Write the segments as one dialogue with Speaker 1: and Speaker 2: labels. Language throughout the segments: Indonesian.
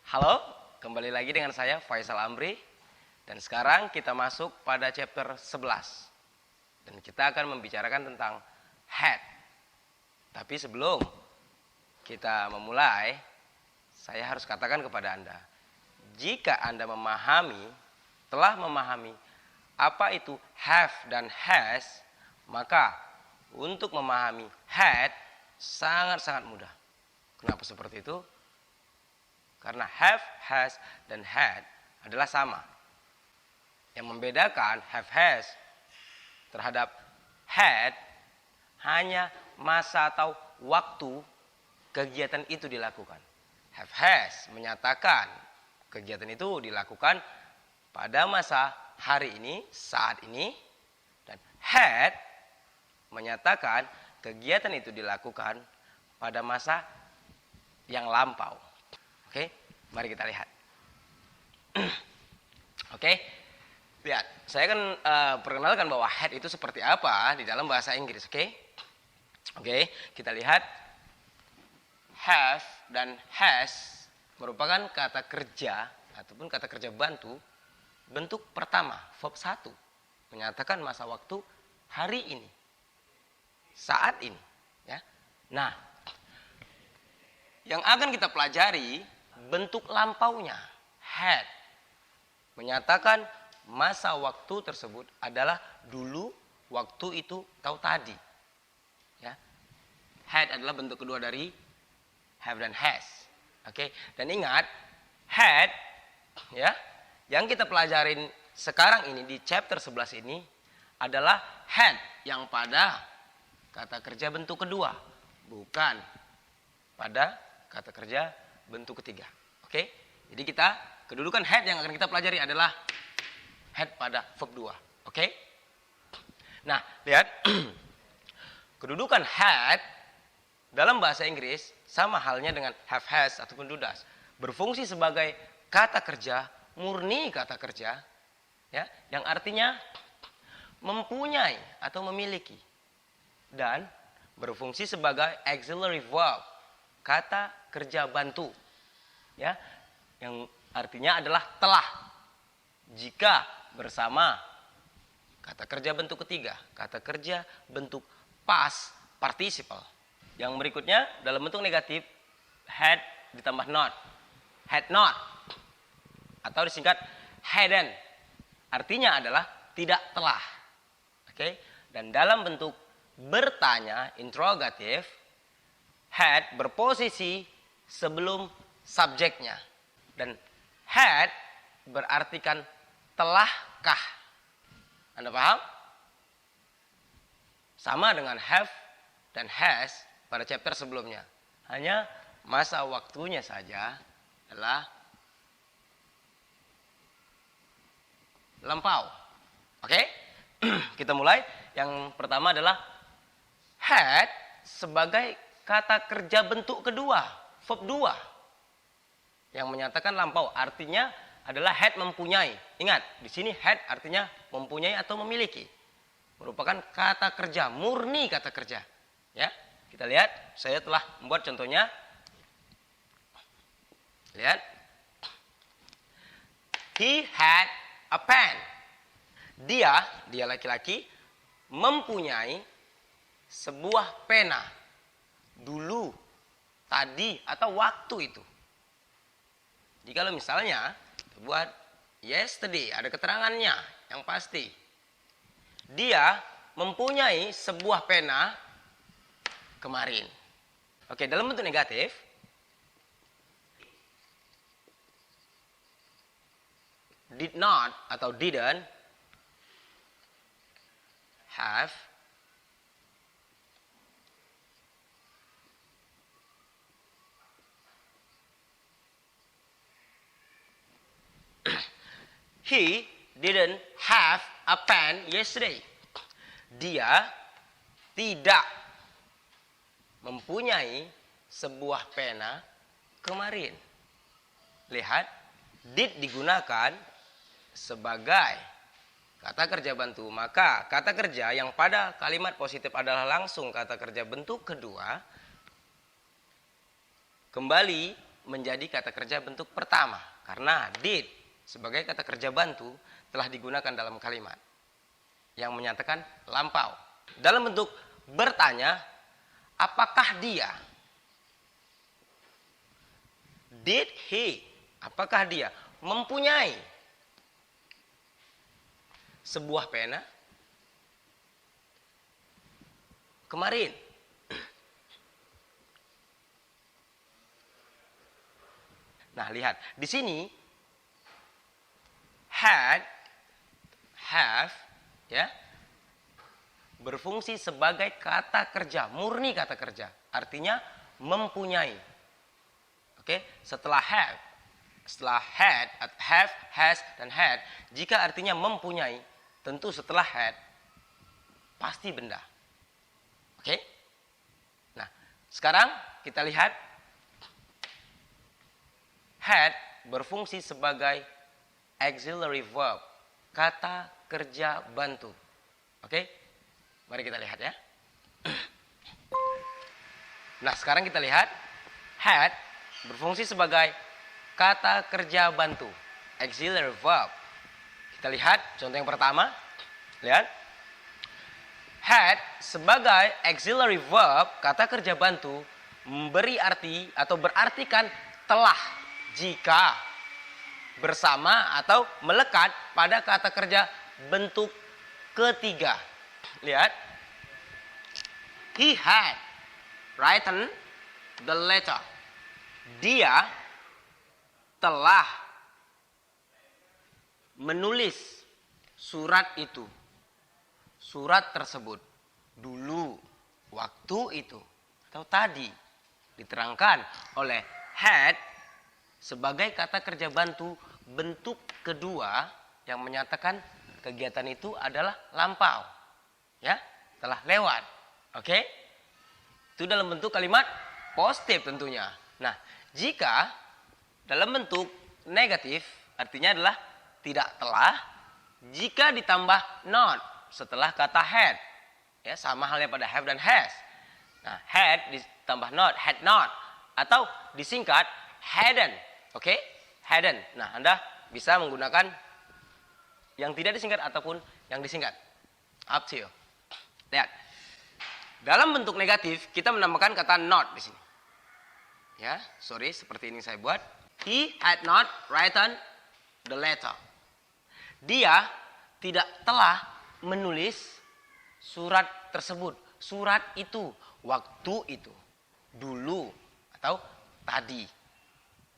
Speaker 1: Halo, kembali lagi dengan saya Faisal Amri. Dan sekarang kita masuk pada chapter 11. Dan kita akan membicarakan tentang had. Tapi sebelum kita memulai, saya harus katakan kepada Anda, jika Anda telah memahami apa itu have dan has, maka untuk memahami had sangat-sangat mudah. Kenapa seperti itu? Karena have, has, dan had adalah sama. Yang membedakan have, has terhadap had hanya masa atau waktu kegiatan itu dilakukan. Have, has menyatakan kegiatan itu dilakukan pada masa hari ini, saat ini. Dan had menyatakan kegiatan itu dilakukan pada masa yang lampau. Oke, mari kita lihat. Oke, lihat. Saya akan perkenalkan bahwa had itu seperti apa di dalam bahasa Inggris. Oke, kita lihat. Have dan has merupakan kata kerja ataupun kata kerja bantu bentuk pertama, verb 1, menyatakan masa waktu hari ini, saat ini. Ya. Nah, yang akan kita pelajari bentuk lampaunya. Had menyatakan masa waktu tersebut adalah dulu, waktu itu, atau tadi. Ya. Had adalah bentuk kedua dari have dan has. Oke, dan ingat, had ya, yang kita pelajarin sekarang ini di chapter 11 ini adalah had yang pada kata kerja bentuk kedua, bukan pada kata kerja bentuk ketiga. Oke, jadi kedudukan had yang akan kita pelajari adalah had pada verb 2. Oke, nah lihat. Kedudukan had dalam bahasa Inggris sama halnya dengan have, has, ataupun do, does. Berfungsi sebagai kata kerja, murni kata kerja, ya, yang artinya mempunyai atau memiliki. Dan berfungsi sebagai auxiliary verb, kata kerja bantu, ya, yang artinya adalah telah jika bersama kata kerja bentuk ketiga, kata kerja bentuk past participle. Yang berikutnya dalam bentuk negatif, had ditambah not, had not, atau disingkat hadn't, artinya adalah tidak telah. Oke, dan dalam bentuk bertanya, interrogatif, had berposisi sebelum subjeknya. Dan had berartikan telahkah. Anda paham? Sama dengan have dan has pada chapter sebelumnya. Hanya masa waktunya saja adalah lampau. Oke? Kita mulai. Yang pertama adalah had sebagai kata kerja bentuk kedua, verb 2. Yang menyatakan lampau, artinya adalah had mempunyai. Ingat, di sini had artinya mempunyai atau memiliki. Merupakan kata kerja, murni kata kerja. Ya, kita lihat, saya telah membuat contohnya. Lihat. He had a pen. Dia laki-laki mempunyai sebuah pena. Dulu, tadi, atau waktu itu. Jadi kalau misalnya buat yesterday, ada keterangannya yang pasti. Dia mempunyai sebuah pena kemarin. Oke, dalam bentuk negatif, did not atau didn't have he didn't have a pen yesterday. Dia tidak mempunyai sebuah pena kemarin. Lihat, did digunakan sebagai kata kerja bantu. Maka kata kerja yang pada kalimat positif adalah langsung kata kerja bentuk kedua, kembali menjadi kata kerja bentuk pertama. Karena did sebagai kata kerja bantu telah digunakan dalam kalimat yang menyatakan lampau. Dalam bentuk bertanya, apakah dia? Did he? Apakah dia mempunyai sebuah pena kemarin? Nah, lihat di sini had, have, ya, berfungsi sebagai kata kerja, murni kata kerja. Artinya mempunyai. Oke, setelah have, setelah had, have, has, dan had, jika artinya mempunyai, tentu setelah had pasti benda. Oke? Nah, sekarang kita lihat had berfungsi sebagai auxiliary verb, kata kerja bantu. Oke? Mari kita lihat ya. Nah, sekarang kita lihat had berfungsi sebagai kata kerja bantu, auxiliary verb. Kita lihat contoh yang pertama. Lihat. Had sebagai auxiliary verb, kata kerja bantu, memberi arti atau berartikan telah jika bersama atau melekat pada kata kerja bentuk ketiga. Lihat. He had written the letter. Dia telah menulis surat itu. Surat tersebut dulu, waktu itu, atau tadi diterangkan oleh had sebagai kata kerja bantu bentuk kedua yang menyatakan kegiatan itu adalah lampau. Ya, telah lewat. Oke? Itu dalam bentuk kalimat positif tentunya. Nah, jika dalam bentuk negatif artinya adalah tidak telah jika ditambah not setelah kata had. Ya, sama halnya pada have dan has. Nah, had ditambah not, had not, atau disingkat hadn't. Oke? Hadn't. Nah, Anda bisa menggunakan yang tidak disingkat ataupun yang disingkat. Up to you. Lihat. Dalam bentuk negatif kita menambahkan kata not di sini. Ya, sorry, seperti ini saya buat. He had not written the letter. Dia tidak telah menulis surat tersebut. Surat itu, waktu itu, dulu, atau tadi.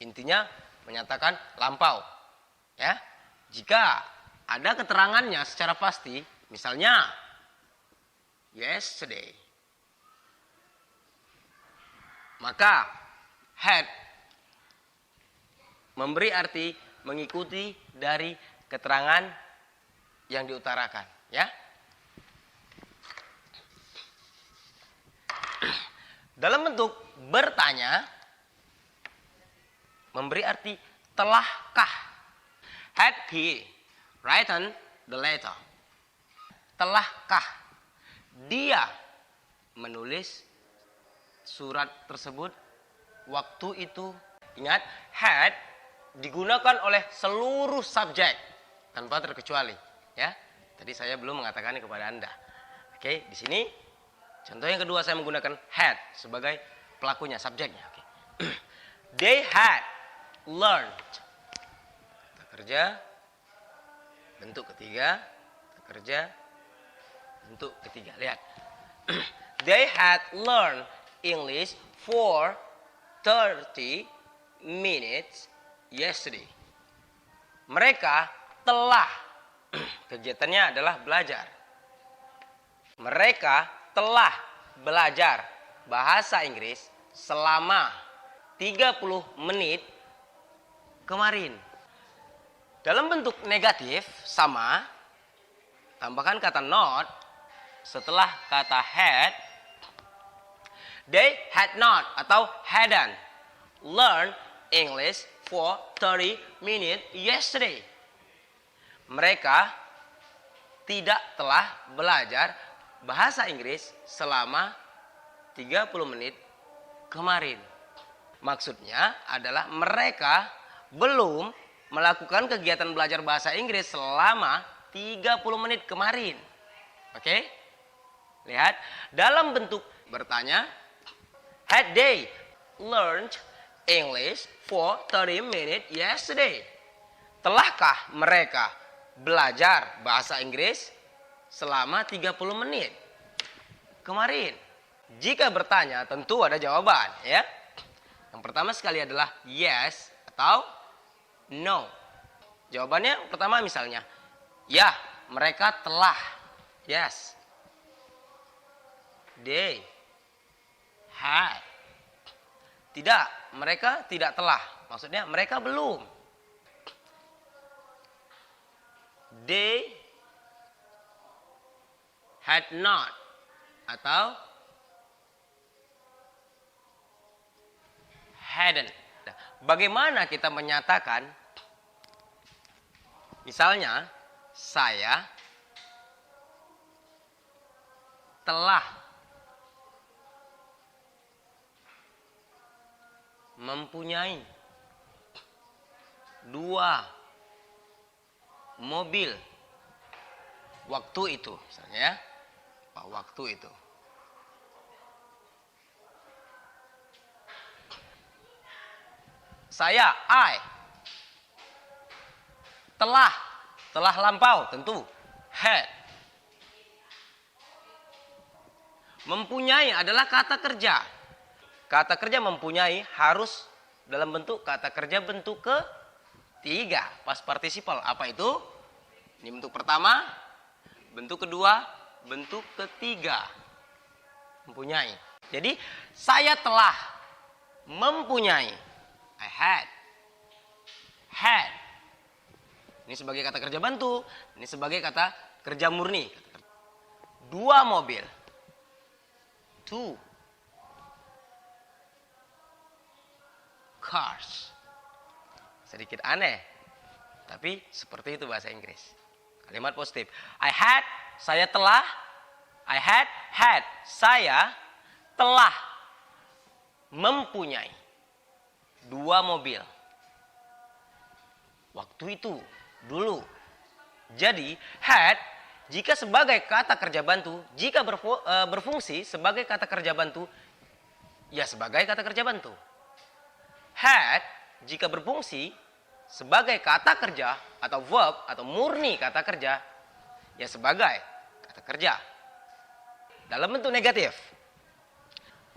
Speaker 1: Intinya menyatakan lampau. Ya, jika ada keterangannya secara pasti, misalnya yesterday, maka had memberi arti mengikuti dari keterangan yang diutarakan, ya. Dalam bentuk bertanya memberi arti telahkah. Had he written the letter? Telahkah dia menulis surat tersebut waktu itu? Ingat, had digunakan oleh seluruh subjek tanpa terkecuali, ya. Tadi saya belum mengatakannya kepada Anda. Oke, di sini contoh yang kedua saya menggunakan had sebagai pelakunya, subjeknya. Oke. They had learned. Kata kerja bentuk ketiga, kata kerja bentuk ketiga. Lihat. They had learned English for 30 minutes yesterday. Mereka telah, kegiatannya adalah belajar. Mereka telah belajar bahasa Inggris selama 30 menit kemarin. Dalam bentuk negatif sama, tambahkan kata not setelah kata had. They had not atau hadn't learned English for 30 minutes yesterday. Mereka tidak telah belajar bahasa Inggris selama 30 menit kemarin. Maksudnya adalah mereka belum melakukan kegiatan belajar bahasa Inggris selama 30 menit kemarin. Oke? Lihat, dalam bentuk bertanya, had they learned English for 30 minutes yesterday? Telahkah mereka belajar bahasa Inggris selama 30 menit kemarin? Jika bertanya tentu ada jawaban, ya. Yang pertama sekali adalah yes atau no. Jawabannya pertama misalnya, ya, mereka telah. Yes. They had. Tidak, mereka tidak telah. Maksudnya mereka belum. They had not. Atau hadn't. Bagaimana kita menyatakan, misalnya, saya telah mempunyai 2 mobil waktu itu, misalnya ya, waktu itu. Saya, I, telah lampau, tentu, had. Mempunyai adalah kata kerja. Kata kerja mempunyai harus dalam bentuk kata kerja bentuk ketiga, past participle. Apa itu? Ini bentuk pertama, bentuk kedua, bentuk ketiga. Mempunyai. Jadi, saya telah mempunyai. I had. Had. Ini sebagai kata kerja bantu. Ini sebagai kata kerja murni. 2 mobil. 2 cars. Sedikit aneh. Tapi seperti itu bahasa Inggris. Kalimat positif. I had, saya telah. I had, saya telah mempunyai 2 mobil. Waktu itu, dulu. Jadi, had, jika sebagai kata kerja bantu, jika berfungsi sebagai kata kerja bantu, ya sebagai kata kerja bantu. Had, jika berfungsi sebagai kata kerja atau verb atau murni kata kerja, ya sebagai kata kerja. Dalam bentuk negatif,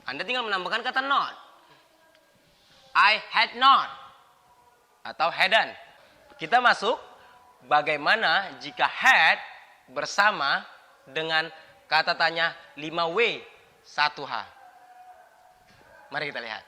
Speaker 1: Anda tinggal menambahkan kata not. I had not atau hadn't. Kita masuk bagaimana jika had bersama dengan kata tanya 5W 1H. Mari kita lihat.